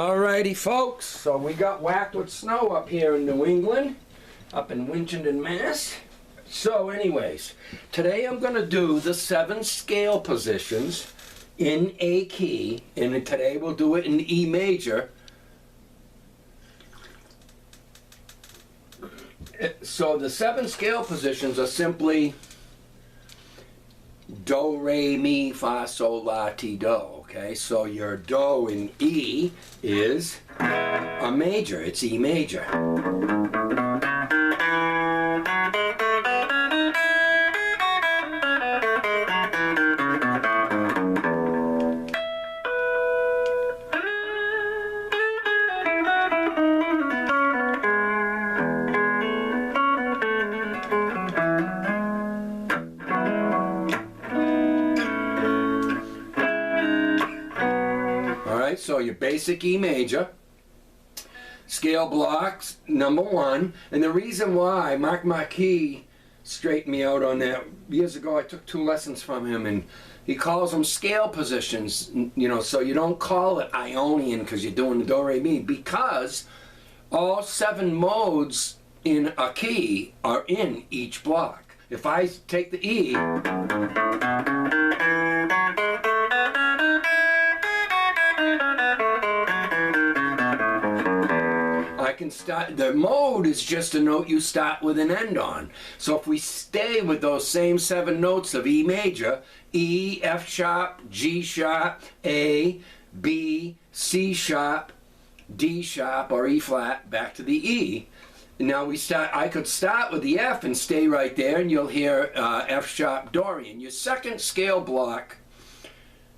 Alrighty folks, so we got whacked with snow up here in New England, up in Winchendon, Mass. So anyways, today I'm going to do the 7 scale positions in A key, and today we'll do it in E major. So the 7 scale positions are simply do, re, mi, fa, sol, la, ti, do. Okay, so your do in E is a major. It's E major. So your basic E major, scale blocks, number 1, and the reason why Mark Marquis straightened me out on that years ago, I took 2 lessons from him, and he calls them scale positions, you know, so you don't call it Ionian because you're doing the do, re, mi, because all 7 modes in a key are in each block. If I take the E, I can start, the mode is just a note you start with an end on. So if we stay with those same 7 notes of E major, E, F sharp, G sharp, A, B, C sharp, D sharp, or E flat, back to the E. Now we start, I could start with the F and stay right there, and you'll hear F sharp Dorian. Your second scale block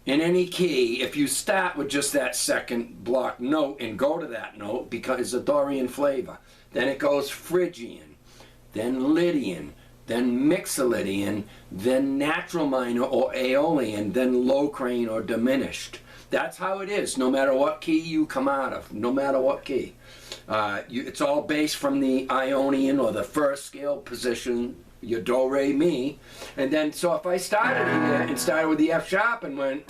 in any key, if you start with just that second block note and go to that note, because it's a Dorian flavor, then it goes Phrygian, then Lydian, then Mixolydian, then natural minor or Aeolian, then Locrian or diminished. That's how it is, no matter what key you come out of, no matter what key. It's all based from the Ionian or the first scale position, your do, re, mi, and then so if I started here and started with the F sharp and went,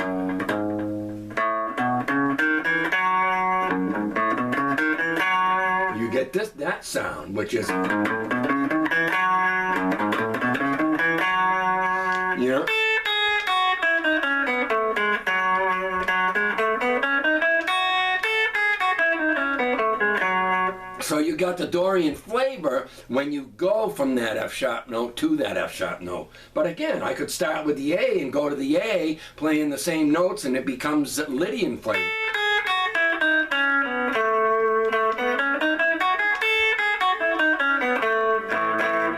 you get that sound, which is, you know. So you got the Dorian flavor when you go from that F sharp note to that F sharp note. But again, I could start with the A and go to the A, playing the same notes, and it becomes Lydian flavor.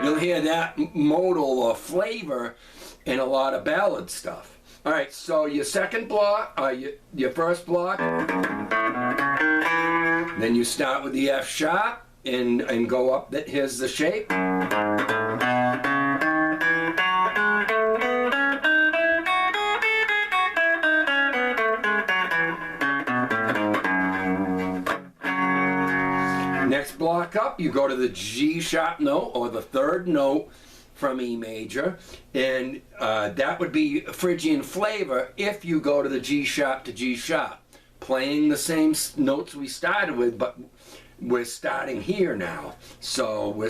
You'll hear that modal or flavor in a lot of ballad stuff. All right, so your second block, your first block, then you start with the F sharp and go up. Here's the shape. Next block up, you go to the G sharp note or the third note from E major, and that would be Phrygian flavor if you go to the G sharp to G sharp, playing the same notes we started with, but we're starting here now. So we're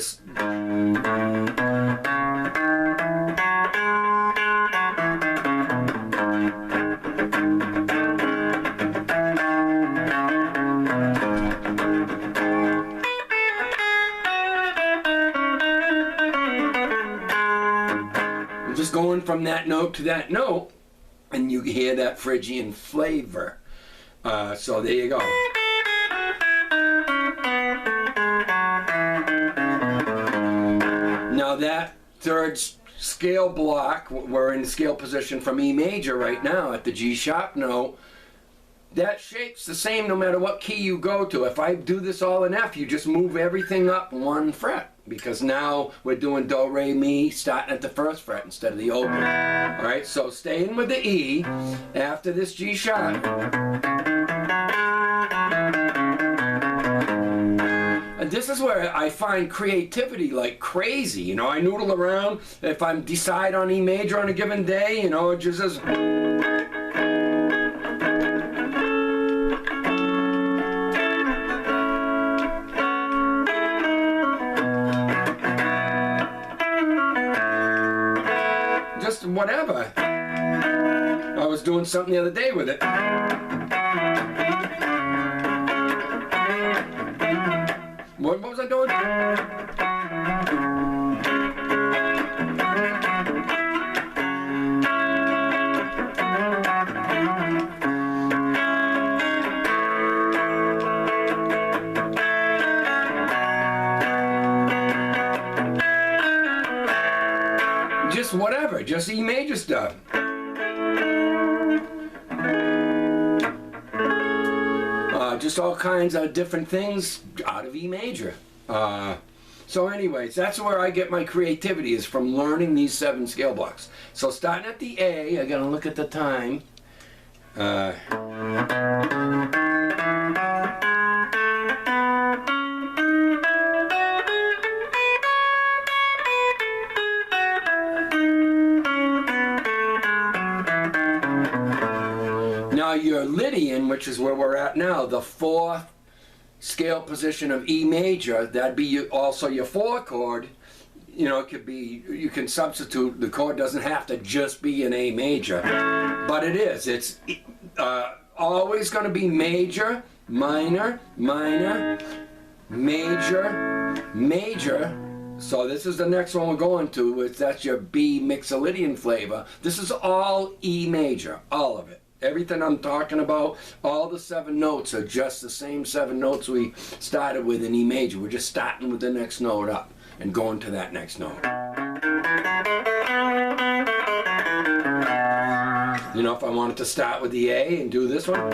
just going from that note to that note, and you hear that Phrygian flavor. So there you go. Now that third scale block, we're in scale position from E major right now at the G sharp note. That shape's the same no matter what key you go to. If I do this all in F, you just move everything up 1 fret. Because now we're doing do, re, mi, starting at the first fret instead of the open. Alright, so staying with the E after this G sharp. And this is where I find creativity like crazy. You know, I noodle around. If I decide on E major on a given day, you know, it just says. whatever. I was doing something the other day with it. What was I doing? Just whatever, just E major stuff. Just all kinds of different things out of E major. So anyways, that's where I get my creativity, is from learning these 7 scale blocks. So starting at the A, I gotta look at the time. Now your Lydian, which is where we're at now, the 4th scale position of E major, that'd be also your 4 chord. You know, it could be, you can substitute, the chord doesn't have to just be an A major, but it is. It's always going to be major, minor, minor, major, major. So this is the next one we're going to, that's your B Mixolydian flavor. This is all E major, all of it. Everything I'm talking about, all the 7 notes are just the same 7 notes we started with in E major. We're just starting with the next note up and going to that next note. You know, if I wanted to start with the A and do this one.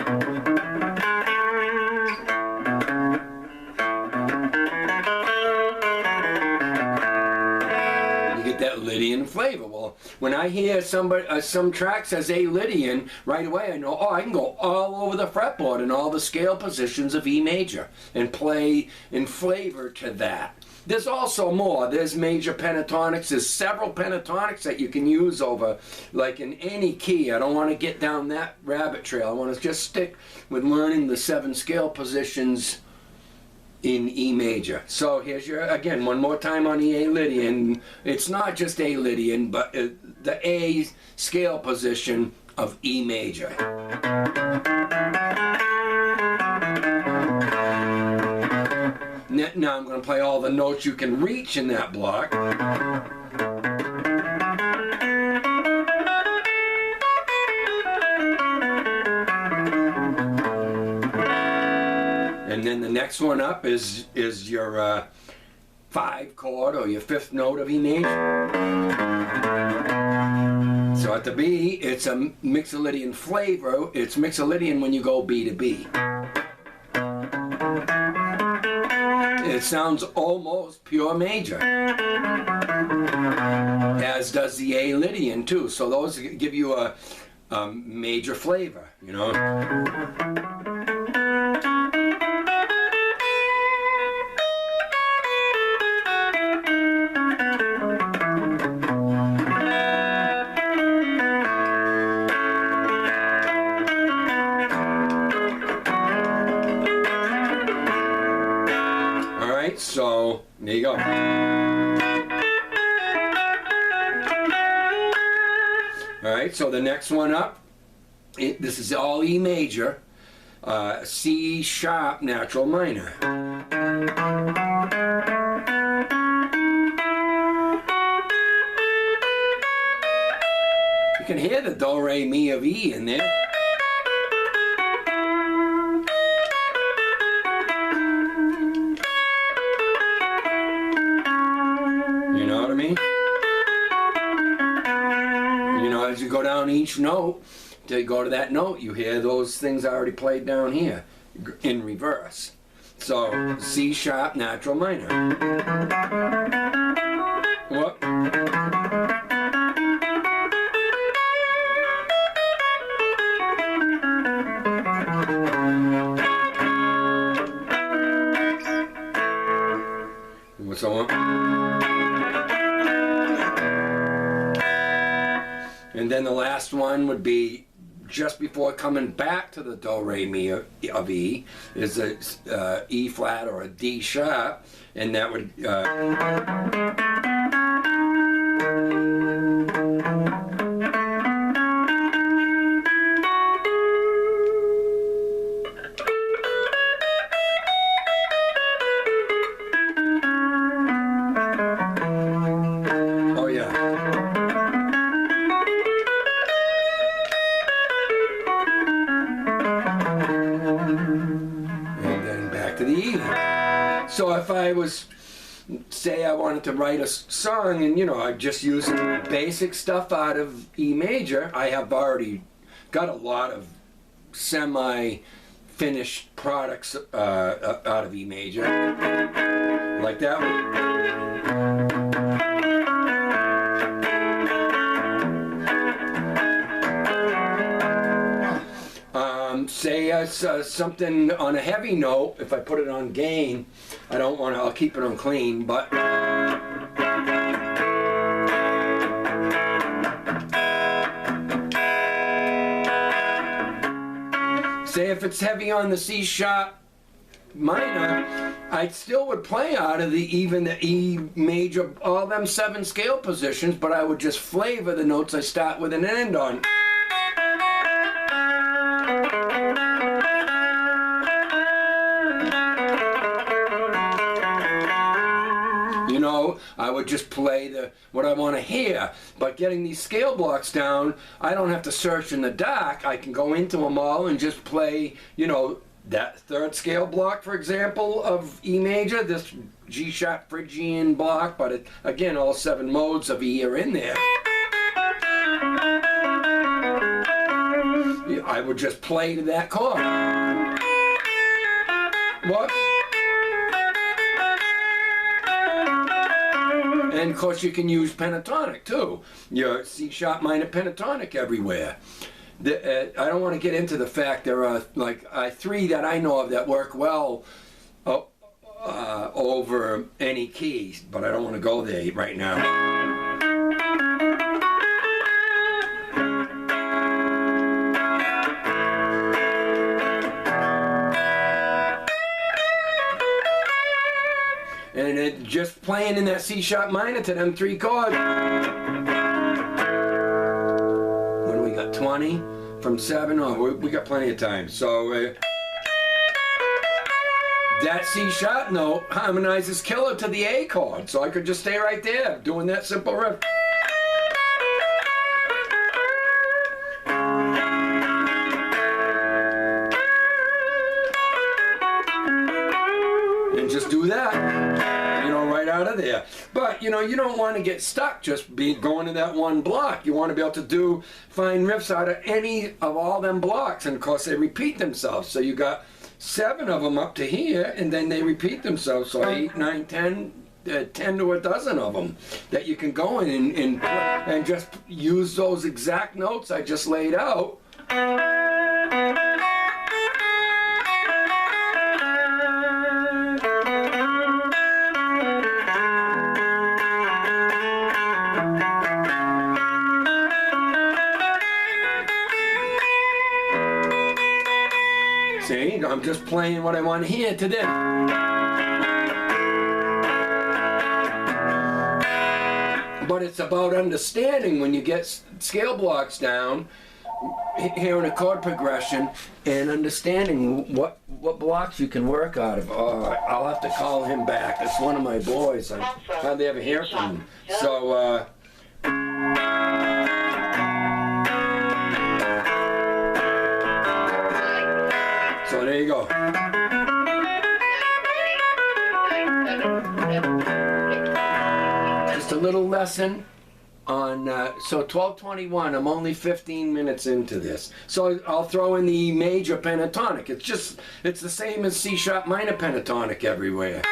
That Lydian flavor. Well, when I hear somebody, some track says A Lydian, right away I know, oh, I can go all over the fretboard in all the scale positions of E major and play in flavor to that. There's also more. There's major pentatonics. There's several pentatonics that you can use over, like in any key. I don't want to get down that rabbit trail. I want to just stick with learning the 7 scale positions in E major. So here's your, again, one more time on the A Lydian. It's not just A Lydian, but the A scale position of E major. Now I'm going to play all the notes you can reach in that block. And then the next one up is your 5 chord, or your 5th note of E major. So at the B, it's a Mixolydian flavor. It's Mixolydian when you go B to B. It sounds almost pure major, as does the A Lydian too. So those give you a major flavor, you know. So, there you go. Alright, so the next one up, this is all E major, C sharp natural minor. You can hear the do, re, mi of E in there. You know what I mean? You know, as you go down each note, to go to that note, you hear those things already played down here in reverse. So, C sharp natural minor. What? What's on? And then the last one would be just before coming back to the do, re, mi of E, is a E flat or a D sharp, and that would back to the E. So if I was, say I wanted to write a song and, you know, I'm just using basic stuff out of E major, I have already got a lot of semi-finished products out of E major, like that one. Say something on a heavy note, if I put it on gain, I don't want to, I'll keep it on clean, but say if it's heavy on the C sharp minor, I still would play out of even the E major, all them 7 scale positions, but I would just flavor the notes I start with an end on. You know, I would just play what I want to hear. But getting these scale blocks down, I don't have to search in the dark. I can go into them all and just play, you know, that 3rd scale block, for example, of E major, this G sharp Phrygian block, but again, all 7 modes of E are in there. I would just play to that chord. What? And of course you can use pentatonic too. Your C sharp minor pentatonic everywhere. I don't want to get into the fact there are like 3 that I know of that work well over any keys, but I don't want to go there right now. And just playing in that C sharp minor to them 3 chords. What do we got? 20 from 7? Oh, we got plenty of time. So that C sharp note harmonizes killer to the A chord. So I could just stay right there doing that simple riff. And just do that, you know, right out of there. But, you know, you don't want to get stuck just going to that one block. You want to be able to find riffs out of any of all them blocks. And of course they repeat themselves. So you got 7 of them up to here, and then they repeat themselves. So 8, 9, 10, 10 to a dozen of them that you can go in and just use those exact notes I just laid out. See, I'm just playing what I want to hear to this. But it's about understanding when you get scale blocks down, hearing a chord progression, and understanding what blocks you can work out of. I'll have to call him back. It's one of my boys. I hardly ever hear from him. So, so there you go. Just a little lesson on, so 1221, I'm only 15 minutes into this. So I'll throw in the major pentatonic. It's the same as C sharp minor pentatonic everywhere.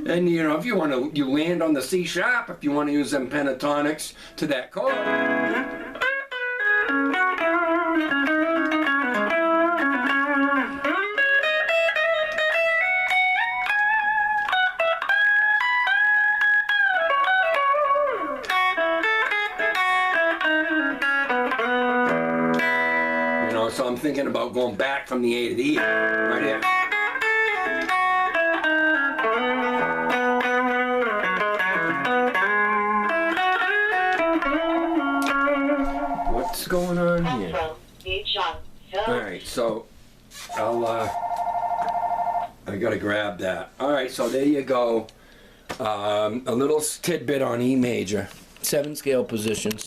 And you know, if you want to, you land on the C sharp if you want to use them pentatonics to that chord. You know, so I'm thinking about going back from the A to the E right here. All right, so I gotta grab that. All right, so there you go. A little tidbit on E major, 7 scale positions.